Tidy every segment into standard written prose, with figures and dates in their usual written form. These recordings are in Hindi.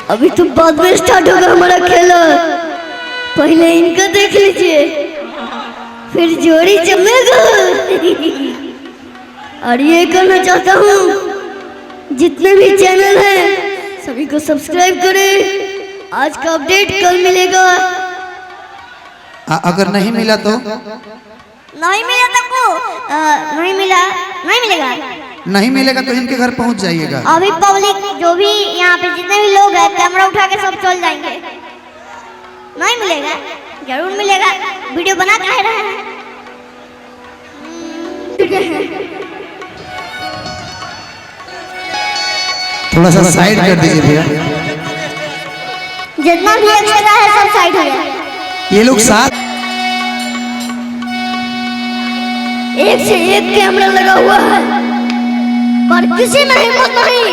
अभी तो बाद में स्टार्ट होगा हमारा खेल। पहले इनका देख लीजिए, फिर जोड़ी जमेगा। और ये कहना चाहता हूँ जितने भी चैनल हैं सभी को सब्सक्राइब करें। आज का अपडेट कल मिलेगा। अगर नहीं मिला तो नहीं मिला तो नहीं मिलेगा। नहीं मिलेगा तो इनके घर पहुंच जाइएगा। अभी पब्लिक जो भी यहाँ पे जितने भी लोग हैं कैमरा उठा के सब चल जाएंगे। नहीं मिलेगा, जरूर मिलेगा। वीडियो बना के रहे हैं। थोड़ा सा साइड कर दीजिए भैया। जितना भी एक्स्ट्रा है सब साइड हो जाए। ये लोग साथ एक से एक कैमरा लगा हुआ है, पर किसी में हिम्मत नहीं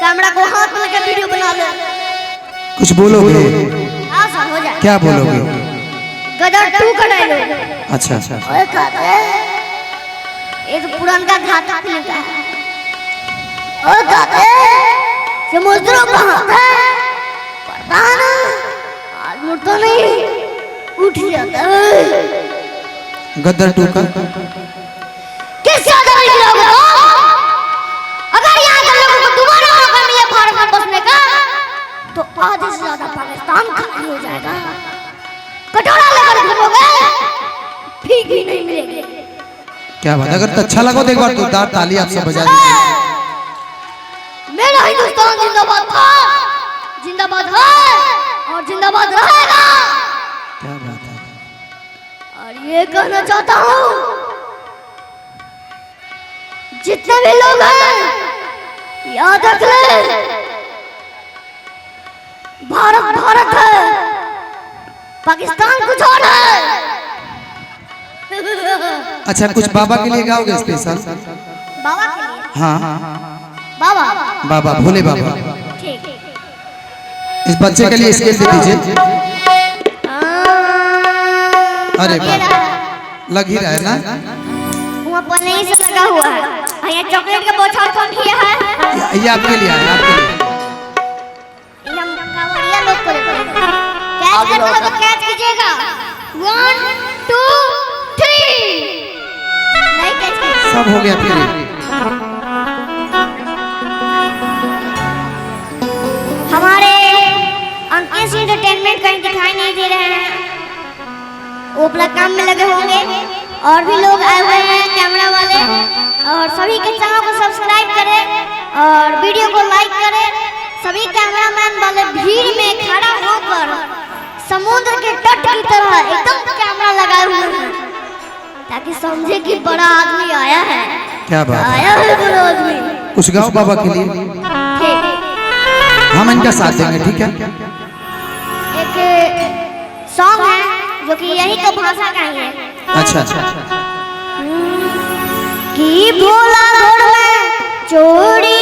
कैमरा को हाथ में लेकर वीडियो बना ले। कुछ बोलोगे? ऐसा हो जाए। क्या बोलोगे? गदर 2 का डायलॉग। अच्छा। ओए कहते ये तो पुराना घाटा फिल्म का है। ओए कहते ये मजदूरों का हाथ है, पता ना आज मुड़ता नहीं उठ जाता है। गदर 2 का किस ज्यादा लोगों को अगर यहाँ के लोगों को दोबारा मौका मिले भारत में बसने का तो आधे से ज्यादा पाकिस्तान खाली हो जाएगा। कटोरा लेकर घूमोगे ठीक भी नहीं मिलेंगे। क्या बात। अगर अच्छा लगा तो एक बार जोरदार ताली आप सब बजा दीजिए। मेरा हिंदुस्तान जिंदाबाद था, जिंदाबाद है और जिंदाबाद रहेगा। क्या बात है। और ये कहना चाहता हूँ जितने भी लोग हैं याद रख ले, भारत भारत है, पाकिस्तान कुछ और है। अच्छा, कुछ बाबा के लिए गाओगे स्पेशल? बाबा के लिए? हाँ बाबा बाबा भोले बाबा। ठीक। इस बच्चे के लिए स्केल दे दीजिए। अरे बाबा लग ही रहा है ना। वहाँ पर नहीं से लगा हुआ है। यहाँ चॉकलेट का बौछार कौन किया है? ये आपके लिए है, आपके लिए। ये हम कावड़िया लोग को देते हैं। कैच करना तो कैच कीजिएगा। 1 2 3 नहीं कैच कीजिए। सब हो गया फिर। हमारे अंकित एंटरटेनमेंट कहीं दिखाई नहीं दे रहे हैं, वो अपना काम में लगे होंगे। और भी लोग आए हुए हैं कैमरा वाले, और सभी के चैनल को सब्सक्राइब करें और वीडियो को लाइक करें। सभी कैमरामैन वाले भीड़ में खड़ा होकर समुद्र के तट की तरह एकदम कैमरा लगाए हुए हैं ताकि समझे कि बड़ा आदमी आया है। क्या बात आया है बड़ा आदमी। कुछ गाओ बाबा के लिए। ठीक, हम इनका साथ देंगे। ठीक है। एक सॉन्ग है जो कि यही तो भाषा का ही है। अच्छा। कि भोला घर में चोरी